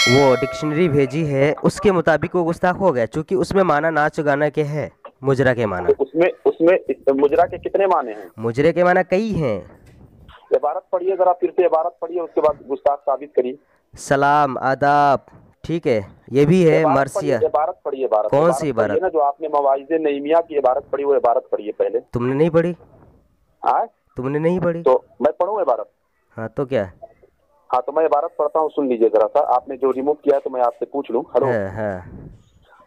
वो डिक्शनरी भेजी है उसके मुताबिक वो गुस्ताख हो गया, क्योंकि उसमें माना नाच गाना के है, मुजरा के माना। तो उसमें उसमें मुजरा के कितने माने हैं? मुजरे के माना कई हैं। इबारत पढ़िए जरा, फिर से इबारत पढ़िए, उसके बाद गुस्ताख साबित करिए। सलाम आदाब, ठीक है, ये भी है इबारत पढ़िए, मरसिया। इबारत पढ़िए, इबारत कौन सी इबारत पढ़िए इबारत? ना, जो आपने मवाइज़े नईमिया की इबारत पढ़ी वो इबारत पढ़िए पहले। तुमने नहीं पढ़ी? आए तुमने नहीं पढ़ी? तो मैं पढ़ूं इबारत? हाँ तो क्या हाँ तो मैं इबारत पढ़ता हूँ, सुन लीजिए जरा सा। आपने जो रिमूव किया है तो मैं आपसे पूछ लूं। हेलो। है? है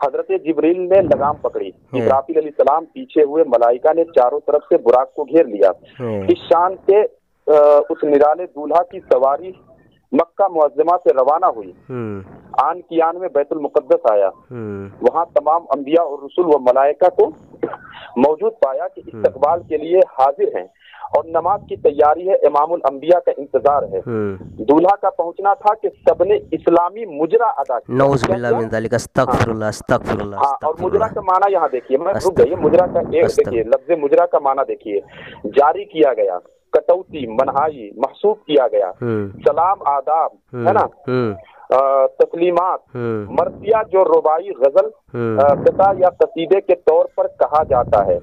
हजरत जिब्रील ने लगाम पकड़ी, है इस्राफील अलैहिस्सलाम पीछे हुए, मलाइका ने चारों तरफ से बुराक को घेर लिया। है। इस शान से उस निराले दूल्हा की सवारी मक्का मुअज्जमा से रवाना हुई। आन की आन में बैतुल मुकद्दस आया। वहाँ तमाम अंबिया और रसूल व मलाइका को मौजूद पाया कि इस्तकबाल के लिए हाजिर हैं और नमाज की तैयारी है, इमामुल अंबिया का इंतजार है। दूल्हा का पहुंचना था कि सबने इस्लामी मुजरा अदा किया। नऊज़ बिल्लाह मिन ज़ालिक, अस्तगफिरुल्लाह अस्तगफिरुल्लाह हाँ, और मुजरा का अस्तगफिरुल्लाह। माना यहाँ देखिए, मैं रुक गई, मुजरा का एक देखिए, लफ्ज मुजरा का माना देखिए। जारी किया गया, कटौती, मनहाई, महसूब किया गया, सलाम आदाब, है ना, तस्लीमात, मर्सिया जो रुबाई गजल कता या कसीदे के तौर पर कहा जाता है,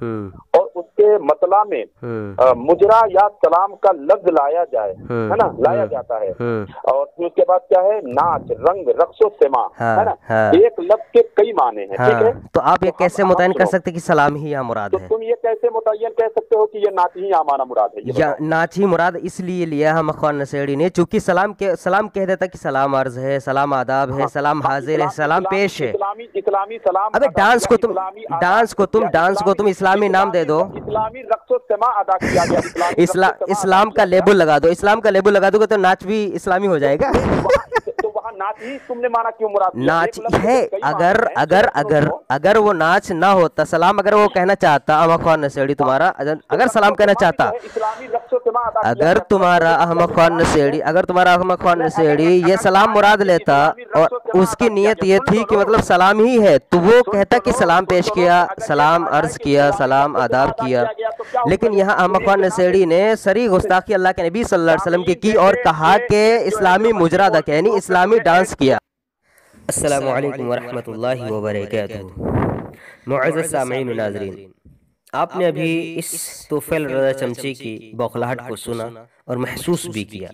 और उसके मतला में मुजरा या सलाम का लफ्ज लाया जाए, है ना, लाया जाता है। और फिर उसके बाद क्या है, नाच, रंग, रक्सो सेमा, है ना। एक लफ्ज के कई माने हैं, ठीक है। तो आप ये कैसे मुतय्यन कर सकते कि सलाम ही यहाँ मुराद तो है? तुम ये कैसे मुतय्यन कह सकते हो कि ये नाच ही यहाँ माना मुराद है? या नाच ही मुराद इसलिए लिया हम अखवान नशेड़ी ने, चूंकि सलाम कह देता कि सलाम अर्ज है, सलाम आदाब है, सलाम हाजिर है, सलाम पेश है। इस्लामी सलाम। अबे डांस को तुम इस्लामी नाम दे दो, इस्लामी रक्सो सेमा अदा किया गया। इस्लाम का लेबल लगा दो, इस्लाम का लेबल लगा दोगे तो नाच भी इस्लामी हो जाएगा। तो वहाँ नाच ही तुमने माना क्यों मुराद? नाच है, अगर अगर अगर अगर वो नाच ना होता, सलाम अगर वो कहना चाहता, अहमद खान नशेड़ी तुम्हारा अगर सलाम कहना चाहता, अगर तुम्हारा अहमद खान नशेड़ी ये सलाम मुराद लेता और उसकी नीयत ये थी कि मतलब सलाम ही है, तो वो कहता कि सलाम पेश किया, सलाम अर्ज किया, सलाम आदाब किया। लेकिन यहाँ अहमद खान नशेड़ी ने सरी गुस्ताखी अल्लाह के नबी सल्लल्लाहु अलैहि वसल्लम की और कहा कि इस्लामी मुजरा अदा किया, यानी इस्लामी डांस किया। अस्सलामु अलैकुम वरहमतुल्लाहि वबरकातुहू। मुअज़्ज़ज़ सामिईन व नाज़रीन, आपने अभी इस तोफ़ैल रज़ा चमची की बौखलाहट को सुना और महसूस भी किया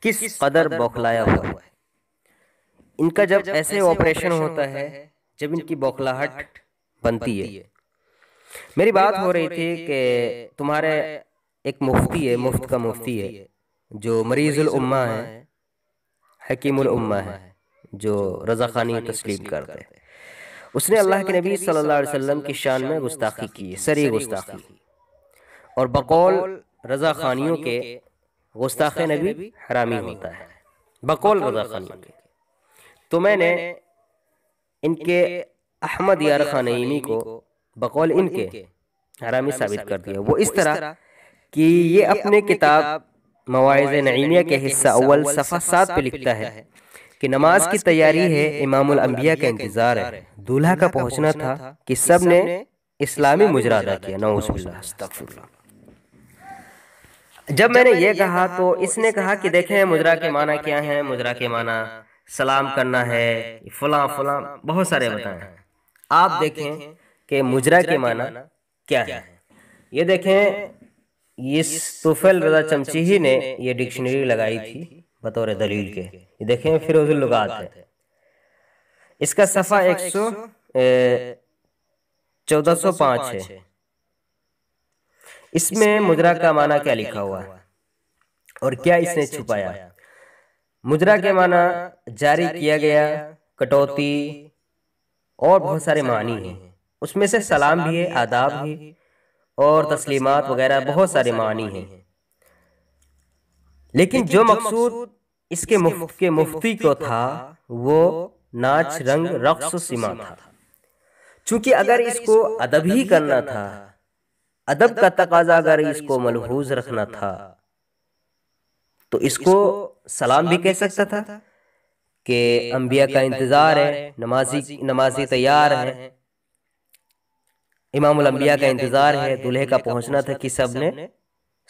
किस कदर बौखलाया हुआ है। इनका जब ऐसे ऑपरेशन होता है, जब इनकी बौखलाहट बनती है। मेरी बात हो रही थी कि तुम्हारे एक मुफ्ती है, मुफ्त का मुफ्ती है, जो मरीज़ुल उम्मा है, हकीमुल उम्मा है, जो रज़ा ख़ानी तस्लीम करते हैं। उसने अल्लाह के नबी सल्लल्लाहु अलैहि वसल्लम की शान में गुस्ताखी की है, सरी गुस्ताखी, और बकौल रज़ा ख़ानियों के गुस्ताख़ नबी हरामी होता है, बकौल रज़ा ख़ानियों के। तो मैंने इनके अहमद यार ख़ानईमी को बकौल इनके हरामी साबित कर दिया। वो इस तरह कि ये अपने किताब मवाइज़ नईमिया के हिस्सा अव्वल सफ़ा 7 पे लिखता है कि नमाज की तैयारी है, इमामुल अंबिया का इंतजार है, दूल्हा का पहुंचना था कि सब ने इस्लामी मुजरा अदा किया। नऊज़ु बिल्लाह अस्तगफिरुल्लाह। जब मैंने ये कहा तो इसने कहा कि देखें मुजरा के माना क्या है, मुजरा के माना सलाम करना है, फलां फलां बहुत सारे बताएं। आप देखें कि मुजरा के माना क्या है। ये देखें, इस तोफ़ैल रज़ा चमची ही ने ये डिक्शनरी लगाई थी बतौर दलील के। ये देखें, फिरोजुल लुगात है, इसका सफ़ा 1405 है। इसमें मुजरा का माना क्या लिखा हुआ है और क्या इसने छुपाया। मुजरा के माना जारी किया गया, कटौती और बहुत सारे मानी हैं। उसमें से सलाम भी है, आदाब भी और तस्लीमात वगैरह बहुत सारे मानी हैं। लेकिन जो मकसूद इसके मुफ्ती को था वो नाच, रंग, रक्स, सीमा था। चूंकि अगर इसको अदब ही करना था, अदब का तकाजा अगर इसको मलहूज रखना था, तो इसको सलाम भी कह सकता था कि अंबिया का इंतजार है, नमाजी तैयार है, इमामुल अंबिया का इंतजार है, दूल्हे का पहुंचना था कि सब ने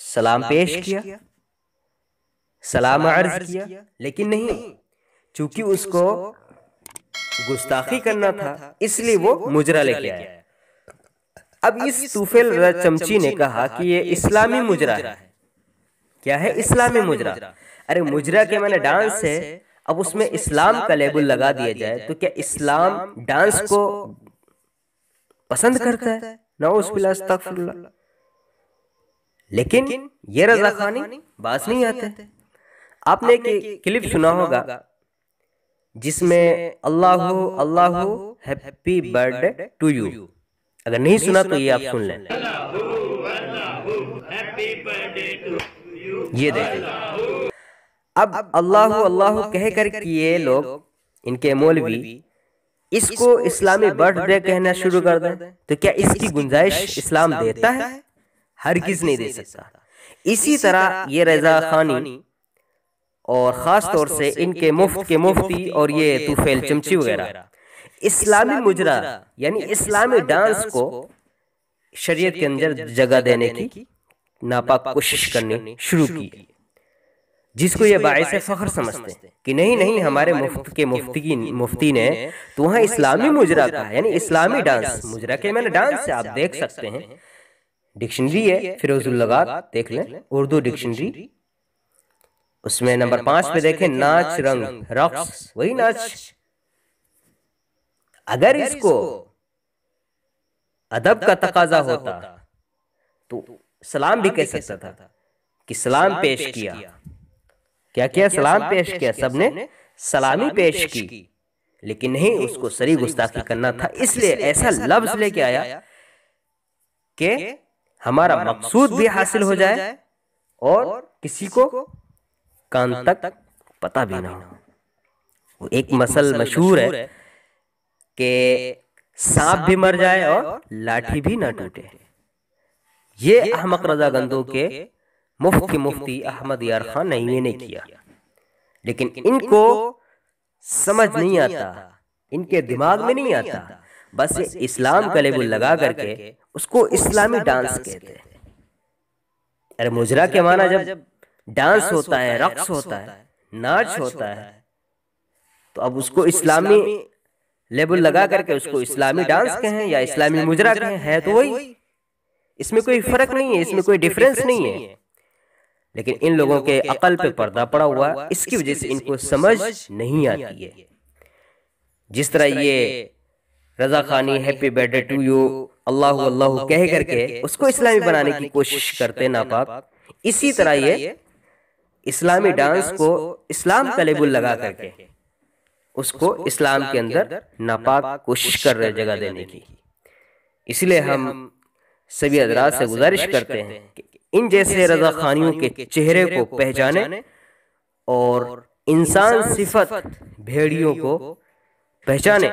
सलाम पेश किया, सलाम अर्ज किया। लेकिन नहीं, चूंकि उसको गुस्ताखी करना था इसलिए वो मुजरा लेके आया। अब इस तूफैल चमची ने कहा कि ये इस्लामी मुजरा है। क्या है? इस्लामी मुजरा। अरे मुजरा के माने डांस है, अब उसमें इस्लाम का लेबल लगा दिया जाए तो क्या इस्लाम डांस को पसंद करता है? नाउज़ुबिल्लाह, अस्तगफिरुल्लाह। लेकिन ये रज़ाखानी बाज नहीं आते। आपने एक क्लिप सुना होगा जिसमें अल्लाहू अल्लाहू हैप्पी बर्थडे टू यू। अगर नहीं सुना तो ये आप सुन लें। ये देखिए, अब अल्लाहू अल्लाहू कह कर कि ये लोग, इनके मौलवी, इसको इस्लामी बर्थडे कहना शुरू कर दें तो क्या इसकी गुंजाइश इस्लाम देता है? हरगिज़ नहीं दे सकता। इसी तरह ये रज़ा खानी और ख़ास तौर से इनके मुफ्ती और ये तूफैल चमची वगैरह इस्लामी मुजरा यानी इस्लामी डांस को शरीयत के अंदर जगह देने की नापाक कोशिश करनी शुरू की, जिसको ये बाइस फख्र समझते हैं कि नहीं हमारे मुफ्ती ने तो वहाँ इस्लामी मुजरा का यानी इस्लामी डांस, मुजरा के मैंने डांस से आप देख सकते हैं। डिक्शनरी है फिरोजुल लगात, देख लें उर्दू डिक्शनरी, उसमें नंबर 5 पे देखें, नाच रंग रक्स, वही नाच। अगर इसको अदब का तकाजा होता तो सलाम भी कह सकता था कि सलाम पेश किया। क्या किया? सलाम पेश किया, सबने सलामी पेश की। लेकिन नहीं, उसको सरी गुस्ताखी करना था, इसलिए ऐसा लफ्ज लेके आया कि हमारा मकसूद भी हासिल हो जाए और किसी को कान तक पता भी ना हो। एक मसल मशहूर है कि सांप भी मर जाए और लाठी भी ना टूटे। ये अहमक रज़ागंदों के मुफ्ती अहमद यार खान नईमी ने किया, लेकिन इनको समझ नहीं आता, इनके दिमाग में नहीं आता। बस ये इस्लाम का लेबल लगा करके उसको इस्लामी डांस कहते हैं। अरे मुजरा के माना जब डांस होता है, रक्स होता है, नाच होता है, तो अब उसको इस्लामी लेबल लगा करके उसको इस्लामी डांस कहें या इस्लामी मुजरा कहें, है तो वही। इसमें कोई फर्क नहीं है, इसमें कोई डिफरेंस नहीं है। लेकिन इन लोगों के अकल पे पर्दा पड़ा हुआ, इसकी वजह से इनको समझ नहीं आती है। जिस तरह ये Raza Khani happy birthday to you अल्लाहू अल्लाहू कह करके उसको इस्लामी बनाने की कोशिश करते नापाक, इसी तरह ये इस्लामी डांस को इस्लाम का लेबल लगा करके उसको इस्लाम के अंदर नापाक कोशिश कर रहे जगह देने की। इसलिए हम सभी हज़रात से गुजारिश करते हैं कि इन जैसे रज़ा खानियों के चेहरे को पहचाने और इंसान सिफत भेड़ियों को पहचाने,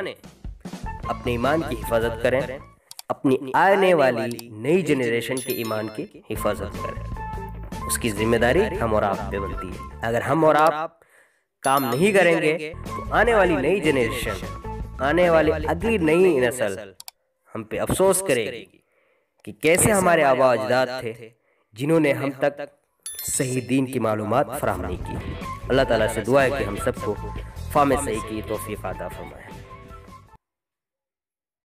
अपने ईमान की हिफाजत करें, अपनी आने वाली नई जनरेशन के ईमान की हिफाजत करें। उसकी जिम्मेदारी हम और आप पे बनती है। अगर हम और आप काम नहीं करेंगे तो आने वाली नई जनरेशन, आने वाली अगली नई नस्ल हम पे अफसोस करेगी कि कैसे हमारे आबा अजदाद थे जिन्होंने हम तक सही दीन की मालूमात फराहम नहीं की। अल्लाह ताला से दुआ है कि हम सबको फाहम सही की तौफीक अता फरमाए।